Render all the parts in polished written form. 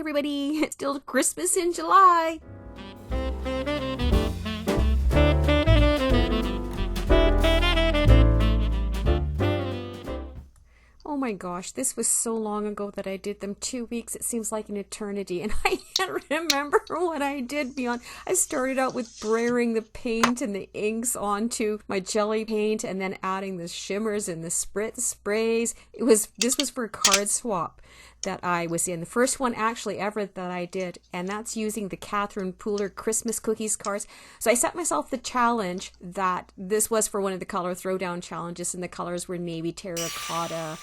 everybody. It's still Christmas in July. Oh my gosh, this was so long ago that I did them. 2 weeks, it seems like an eternity, and I can't remember what I did beyond. I started out with spraying the paint and the inks onto my jelly paint, and then adding the shimmers and the spritz sprays. This was for a card swap that I was in. The first one actually ever that I did, and that's using the Catherine Pooler Christmas Cookies cards. So I set myself the challenge that this was for one of the Color Throwdown challenges, and the colors were navy, terracotta,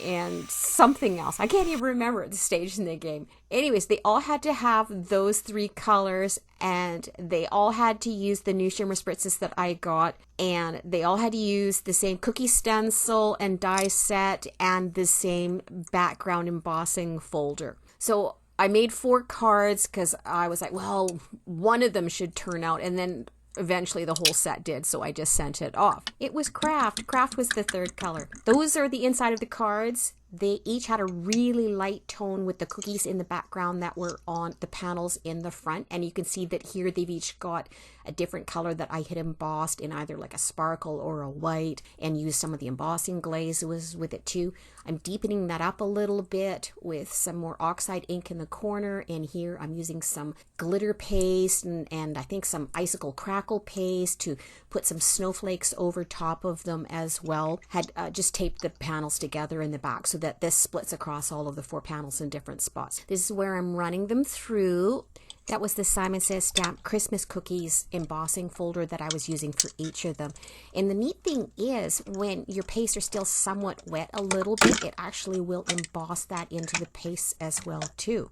and something else. I can't even remember at the stage in the game. Anyways, they all had to have those 3 colors, and they all had to use the new shimmer spritzes that I got, and they all had to use the same cookie stencil and die set and the same background embossing folder. So I made 4 cards because I was like, well, one of them should turn out, and then eventually the whole set did, so I just sent it off. It was Craft. Craft was the 3rd color. Those are the inside of the cards. They each had a really light tone with the cookies in the background that were on the panels in the front. And you can see that here they've each got a different color that I had embossed in either like a sparkle or a white, and used some of the embossing glaze with it too. I'm deepening that up a little bit with some more oxide ink in the corner, and here I'm using some glitter paste and I think some icicle crackle paste to put some snowflakes over top of them as well. Had just taped the panels together in the back so that this splits across all of the 4 panels in different spots. This is where I'm running them through. That was the Simon Says Stamp Christmas Cookies embossing folder that I was using for each of them. And the neat thing is, when your paste are still somewhat wet a little bit, it actually will emboss that into the paste as well too.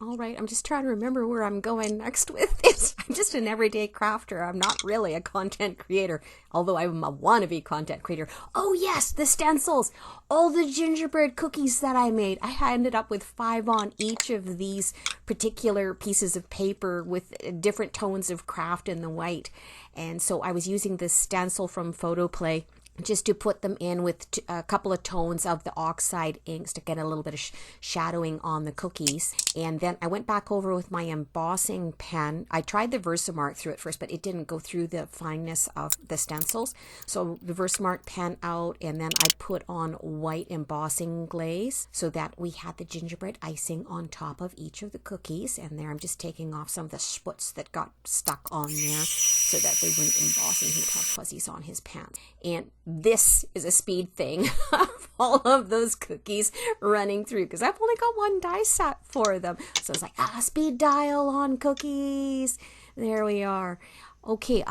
All right, I'm just trying to remember where I'm going next with this. I'm just an everyday crafter. I'm not really a content creator, although I'm a wannabe content creator. Oh yes, the stencils. All the gingerbread cookies that I made. I ended up with 5 on each of these particular pieces of paper with different tones of craft in the white. And so I was using this stencil from Photoplay just to put them in with a couple of tones of the oxide inks to get a little bit of shadowing on the cookies. And then I went back over with my embossing pen. I tried the Versamark through it first, but it didn't go through the fineness of the stencils. So the Versamark pen out, and then I put on white embossing glaze so that we had the gingerbread icing on top of each of the cookies. And there I'm just taking off some of the sputs that got stuck on there so that they wouldn't emboss and he'd have fuzzies on his pants. And this is a speed thing of all of those cookies running through, because I've only got 1 die set for them. So it's like, speed dial on cookies. There we are. Okay,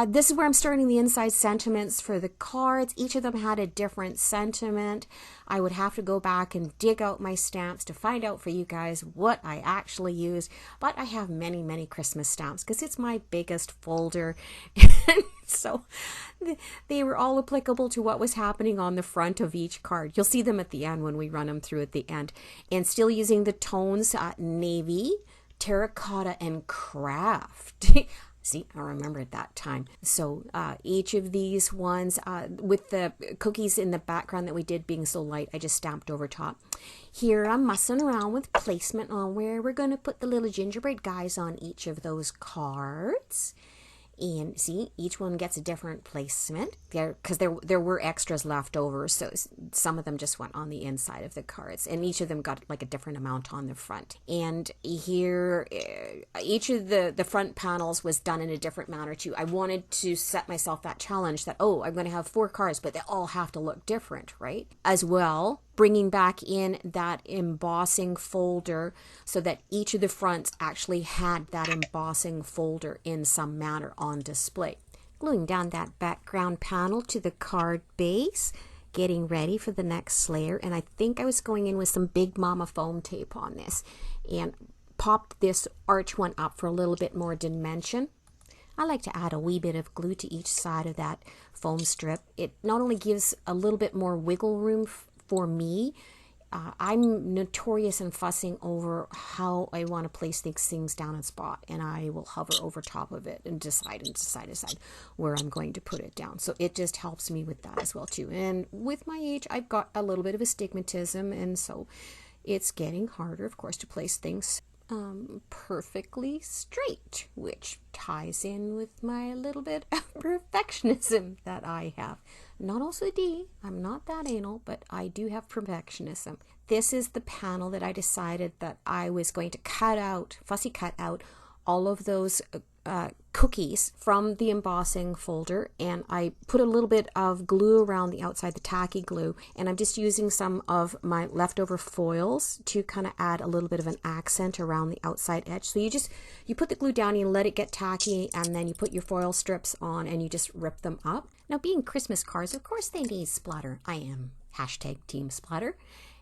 this is where I'm starting the inside sentiments for the cards. Each of them had a different sentiment. I would have to go back and dig out my stamps to find out for you guys what I actually use. But I have many, many Christmas stamps because it's my biggest folder. So they were all applicable to what was happening on the front of each card. You'll see them at the end when we run them through at the end. And still using the tones navy, terracotta, and craft. See, I remember at that time. So each of these ones, with the cookies in the background that we did being so light, I just stamped over top. Here I'm messing around with placement on where we're going to put the little gingerbread guys on each of those cards. And see, each one gets a different placement because there were extras left over, so some of them just went on the inside of the cards, and each of them got like a different amount on the front. And here, each of the front panels was done in a different manner too. I wanted to set myself that challenge that, oh, I'm going to have 4 cards, but they all have to look different, right? As well, bringing back in that embossing folder so that each of the fronts actually had that embossing folder in some manner on display. Gluing down that background panel to the card base, getting ready for the next layer. And I think I was going in with some Big Mama foam tape on this and popped this arch one up for a little bit more dimension. I like to add a wee bit of glue to each side of that foam strip. It not only gives a little bit more wiggle room for me. I'm notorious in fussing over how I want to place these things down in spot, and I will hover over top of it and decide where I'm going to put it down. So it just helps me with that as well too. And with my age, I've got a little bit of astigmatism, and so it's getting harder, of course, to place things perfectly straight, which ties in with my little bit of perfectionism that I have. Not OCD, I'm not that anal, but I do have perfectionism. This is the panel that I decided that I was going to cut out, fussy cut out all of those cookies from the embossing folder, and I put a little bit of glue around the outside, the tacky glue, and I'm just using some of my leftover foils to kind of add a little bit of an accent around the outside edge. So you put the glue down, you let it get tacky, and then you put your foil strips on and you just rip them up. Now, being Christmas cards, of course they need splatter. I am #team splatter.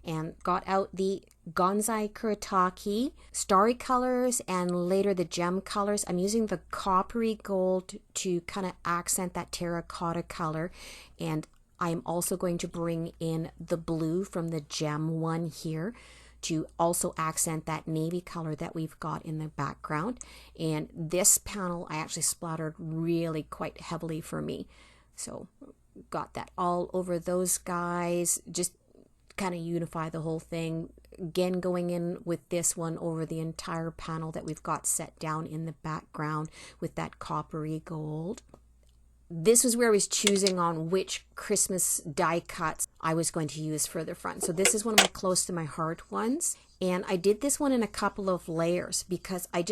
And got out the Gonzai Kuretake starry colors and later the gem colors. I'm using the coppery gold to kind of accent that terracotta color. And I'm also going to bring in the blue from the gem one here to also accent that navy color that we've got in the background. And this panel I actually splattered really quite heavily for me. So got that all over those guys. Just kind of unify the whole thing. Again, going in with this one over the entire panel that we've got set down in the background with that coppery gold. This was where I was choosing on which Christmas die cuts I was going to use for the front. So this is one of my close to my heart ones. And I did this one in a couple of layers because I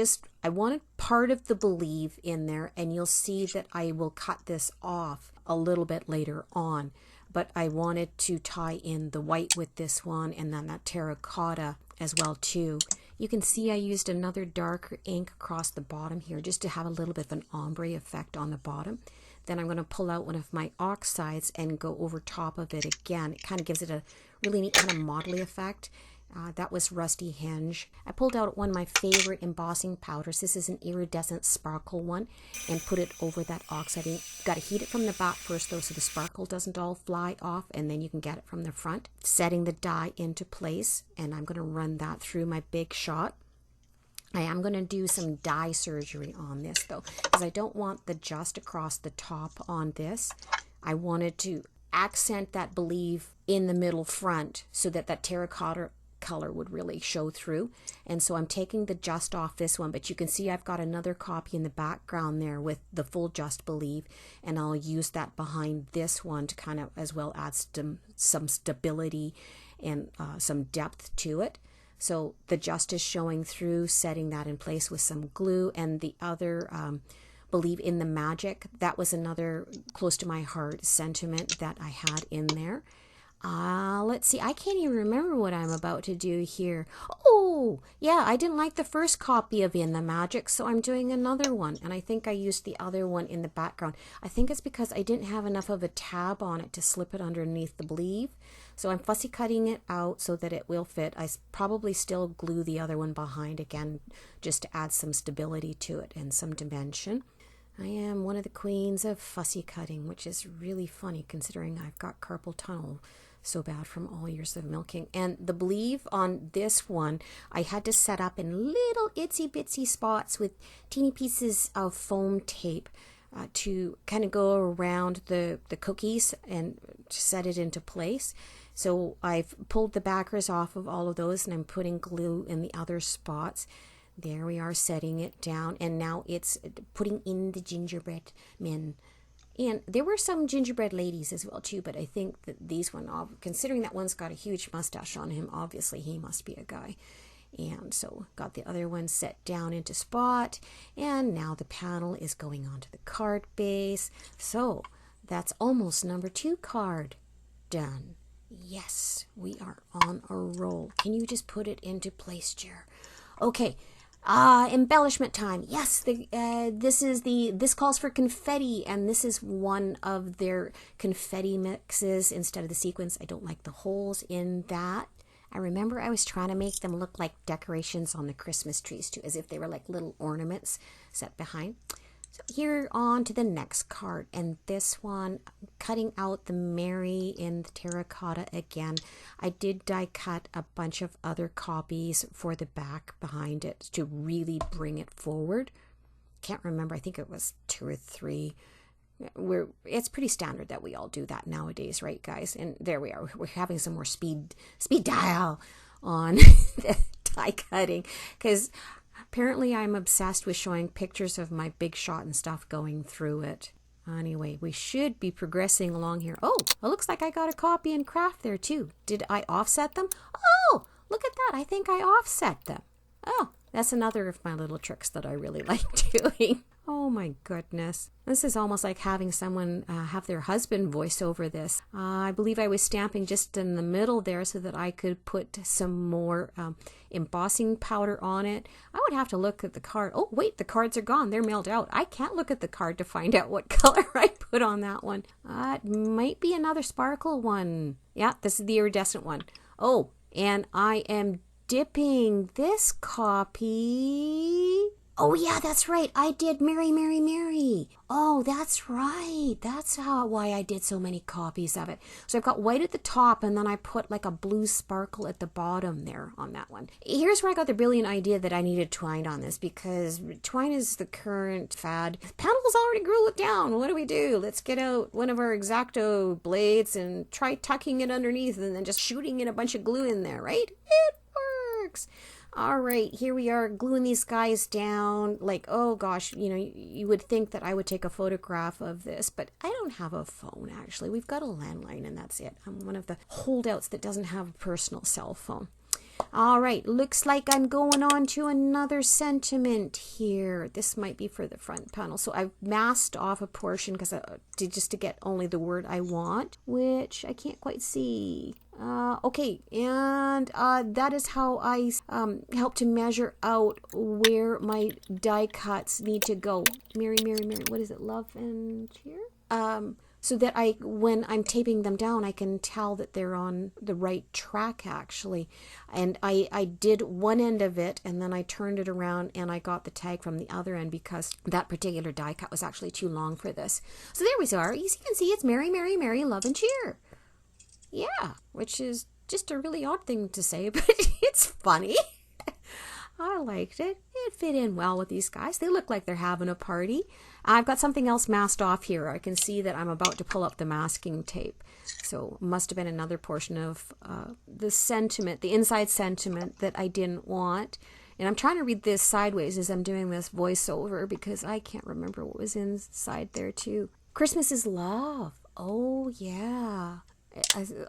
wanted part of the believe in there, and you'll see that I will cut this off a little bit later on. But I wanted to tie in the white with this one and then that terracotta as well too. You can see I used another darker ink across the bottom here just to have a little bit of an ombre effect on the bottom. Then I'm going to pull out one of my oxides and go over top of it again. It kind of gives it a really neat kind of modelly effect. That was Rusty Hinge. I pulled out one of my favorite embossing powders. This is an iridescent sparkle one, and put it over that oxide. You got to heat it from the back first though, so the sparkle doesn't all fly off, and then you can get it from the front. Setting the die into place, and I'm going to run that through my big shot. I am going to do some dye surgery on this though, because I don't want the just across the top on this. I wanted to accent that believe in the middle front so that that terracotta color would really show through. And so I'm taking the just off this one, but you can see I've got another copy in the background there with the full just believe, and I'll use that behind this one to kind of as well add some stability and some depth to it. So the just is showing through, setting that in place with some glue. And the other believe in the magic, that was another close to my heart sentiment that I had in there. Let's see, I can't even remember what I'm about to do here. Oh, yeah, I didn't like the first copy of In the Magic, so I'm doing another one. And I think I used the other one in the background. I think it's because I didn't have enough of a tab on it to slip it underneath the believe. So I'm fussy cutting it out so that it will fit. I probably still glue the other one behind again, just to add some stability to it and some dimension. I am one of the queens of fussy cutting, which is really funny considering I've got carpal tunnel so bad from all years of milking. And the believe on this one, I had to set up in little itsy bitsy spots with teeny pieces of foam tape to kind of go around the cookies and set it into place. So I've pulled the backers off of all of those, and I'm putting glue in the other spots. There we are, setting it down, and now it's putting in the gingerbread men. And there were some gingerbread ladies as well too, but I think that these one, considering that one's got a huge mustache on him, obviously he must be a guy. And so got the other one set down into spot, and now the panel is going onto the card base. So that's almost number 2 card done. Yes, we are on a roll. Can you just put it into place, Jer? Okay. Embellishment time. Yes, this calls for confetti, and this is one of their confetti mixes instead of the sequins. I don't like the holes in that. I remember I was trying to make them look like decorations on the Christmas trees too, as if they were like little ornaments set behind. So here on to the next card, and this one, cutting out the Mary in the terracotta again. I did die cut a bunch of other copies for the back behind it to really bring it forward. Can't remember, I think it was 2 or 3. It's pretty standard that we all do that nowadays, right guys? And there we are, we're having some more speed dial on the die cutting, because apparently I'm obsessed with showing pictures of my big shot and stuff going through it. Anyway, we should be progressing along here. Oh, it looks like I got a copy and craft there too. Did I offset them? Oh, look at that. I think I offset them. Oh, that's another of my little tricks that I really like doing. Oh my goodness. This is almost like having someone have their husband voice over this. I believe I was stamping just in the middle there so that I could put some more embossing powder on it. I would have to look at the card. Oh, wait, the cards are gone. They're mailed out. I can't look at the card to find out what color I put on that one. It might be another sparkle one. Yeah, this is the iridescent one. Oh, and I am dipping this copy. Oh yeah, that's right. I did Mary, Mary, Mary. Oh, that's right. That's why I did so many copies of it. So I've got white at the top, and then I put like a blue sparkle at the bottom there on that one. Here's where I got the brilliant idea that I needed twine on this, because twine is the current fad. Panels already grew it down. What do we do? Let's get out one of our X-Acto blades and try tucking it underneath and then just shooting in a bunch of glue in there, right? It works. All right, here we are gluing these guys down. Like, oh gosh, you would think that I would take a photograph of this, but I don't have a phone, actually. We've got a landline, and that's it. I'm one of the holdouts that doesn't have a personal cell phone. All right, looks like I'm going on to another sentiment here. This might be for the front panel. So I've masked off a portion because just to get only the word I want, which I can't quite see. Okay, and that is how I help to measure out where my die cuts need to go. Mary, Mary, Mary, what is it? Love and cheer? So that when I'm taping them down, I can tell that they're on the right track, actually. And I did one end of it, and then I turned it around, and I got the tag from the other end because that particular die cut was actually too long for this. So there we are. As you can see, it's Mary, Mary, Mary, love and cheer. Yeah, which is just a really odd thing to say, but it's funny. I liked it. It fit in well with these guys. They look like they're having a party. I've got something else masked off here. I can see that I'm about to pull up the masking tape. So must have been another portion of the sentiment, the inside sentiment that I didn't want. And I'm trying to read this sideways as I'm doing this voiceover because I can't remember what was inside there too. Christmas is love. Oh, yeah.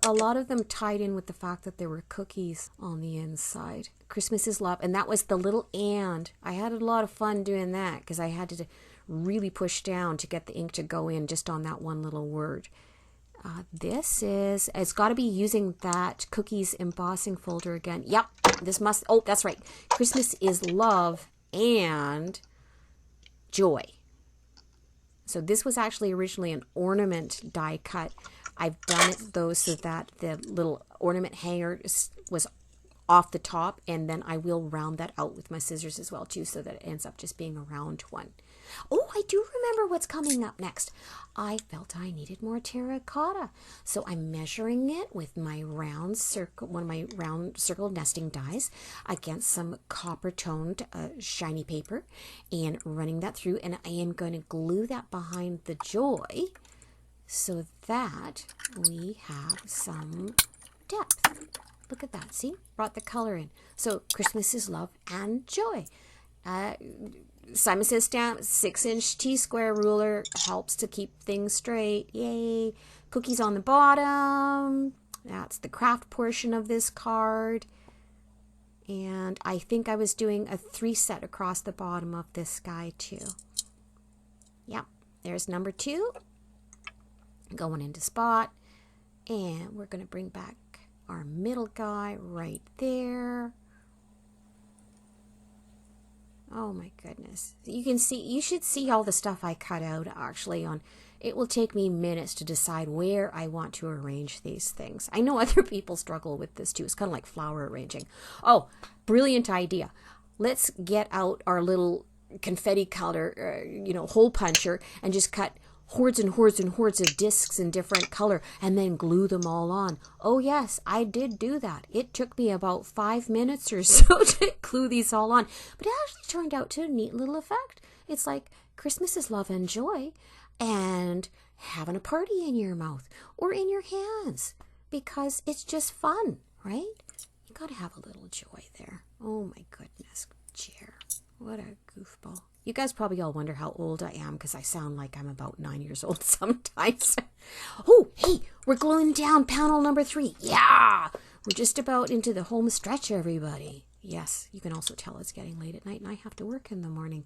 A lot of them tied in with the fact that there were cookies on the inside. Christmas is love. And that was the little and. I had a lot of fun doing that because I had to really push down to get the ink to go in just on that one little word. It's got to be using that cookies embossing folder again. Yep, that's right. Christmas is love and joy. So this was actually originally an ornament die cut. I've done it though so that the little ornament hanger was off the top, and then I will round that out with my scissors as well too so that it ends up just being a round one. Oh, I do remember what's coming up next. I felt I needed more terracotta, so I'm measuring it with my round circle, one of my round circle nesting dies against some copper toned shiny paper and running that through, and I am going to glue that behind the joy so that we have some depth. Look at that, see? Brought the color in. So Christmas is love and joy. Simon Says stamp, 6-inch T-square ruler helps to keep things straight. Yay. Cookies on the bottom. That's the craft portion of this card. And I think I was doing a 3-set across the bottom of this guy too. Yep, there's number 2. Going into spot. And we're going to bring back our middle guy right there. Oh my goodness. You should see all the stuff I cut out actually on. It will take me minutes to decide where I want to arrange these things. I know other people struggle with this too. It's kind of like flower arranging. Oh, brilliant idea. Let's get out our little confetti color, hole puncher and just cut hordes and hordes and hordes of discs in different color and then glue them all on. Oh yes, I did do that. It took me about 5 minutes or so to glue these all on, but it actually turned out to a neat little effect. It's like Christmas is love and joy and having a party in your mouth or in your hands because it's just fun, right? You gotta have a little joy there. Oh my goodness, Jer. What a goofball. You guys probably all wonder how old I am because I sound like I'm about 9 years old sometimes. Oh, hey, we're gluing down panel number 3. Yeah! We're just about into the home stretch, everybody. Yes, you can also tell it's getting late at night and I have to work in the morning.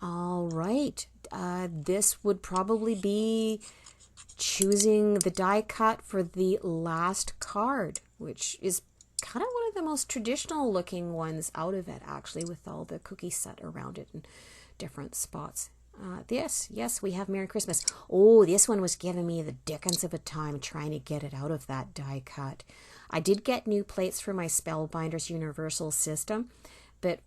All right. This would probably be choosing the die cut for the last card, which is kind of one of the most traditional looking ones out of it, actually, with all the cookie set around it and different spots. Yes, we have Merry Christmas. Oh, this one was giving me the dickens of a time trying to get it out of that die cut. I did get new plates for my Spellbinders Universal System, but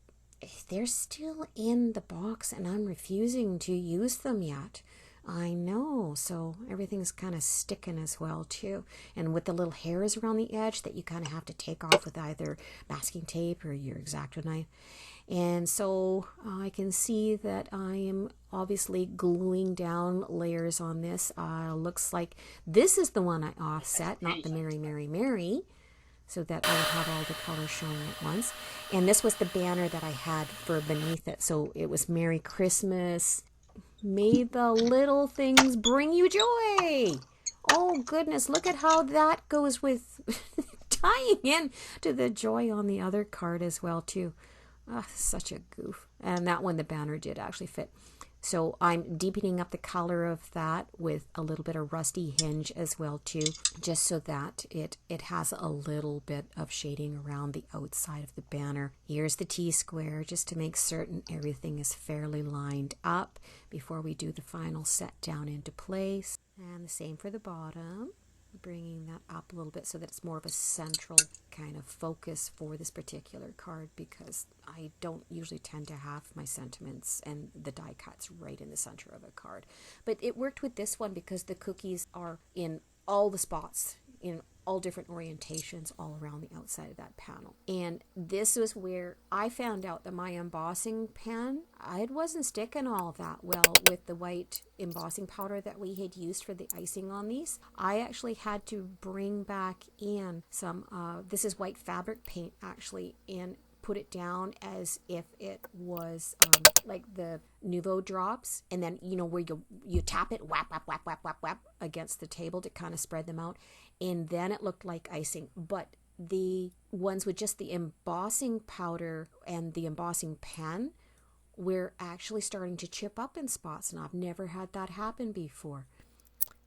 they're still in the box and I'm refusing to use them yet. I know, so everything's kind of sticking as well too. And with the little hairs around the edge that you kind of have to take off with either masking tape or your X-Acto knife. And so I can see that I am obviously gluing down layers on this. Looks like this is the one I offset, not the Merry, Merry, Merry, so that I would have all the colors showing at once. And this was the banner that I had for beneath it. So it was Merry Christmas. May the little things bring you joy. Oh goodness, look at how that goes with tying in to the joy on the other card as well too. Such a goof. And that one, the banner did actually fit. So I'm deepening up the color of that with a little bit of rusty hinge as well too, just so that it has a little bit of shading around the outside of the banner. Here's the T-square just to make certain everything is fairly lined up before we do the final set down into place. And the same for the bottom. Bringing that up a little bit so that it's more of a central kind of focus for this particular card, because I don't usually tend to have my sentiments and the die cuts right in the center of a card. But it worked with this one because the cookies are in all the spots, in all different orientations all around the outside of that panel. And this was where I found out that my embossing pen, it wasn't sticking all that well with the white embossing powder that we had used for the icing on these. I actually had to bring back in some, this is white fabric paint actually, and put it down as if it was like the Nuvo drops, and then where you tap it, whap whap whap whap whap whap against the table to kind of spread them out, and then it looked like icing. But the ones with just the embossing powder and the embossing pen were actually starting to chip up in spots, and I've never had that happen before.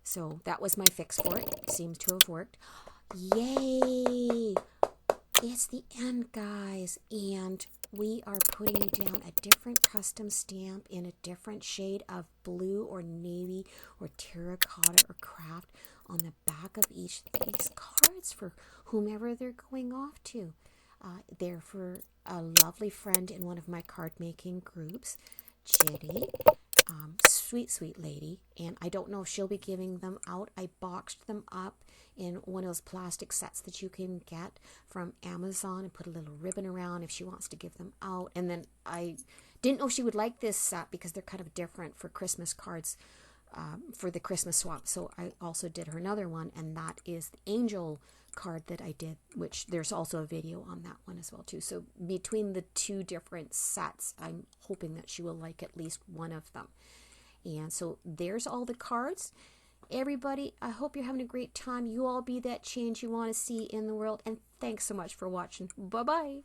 So that was my fix for it. It seems to have worked. Yay! It's the end, guys, and we are putting down a different custom stamp in a different shade of blue or navy or terracotta or craft on the back of each of these cards for whomever they're going off to. They're for a lovely friend in one of my card making groups, Chitty. Sweet lady, and I don't know if she'll be giving them out. I boxed them up in one of those plastic sets that you can get from Amazon and put a little ribbon around if she wants to give them out. And then I didn't know if she would like this set because they're kind of different for Christmas cards, for the Christmas swap. So I also did her another one, and that is the angel card that I did, which there's also a video on that one as well too. So between the two different sets, I'm hoping that she will like at least one of them. And so there's all the cards. Everybody, I hope you're having a great time. You all be that change you want to see in the world. And thanks so much for watching. Bye-bye.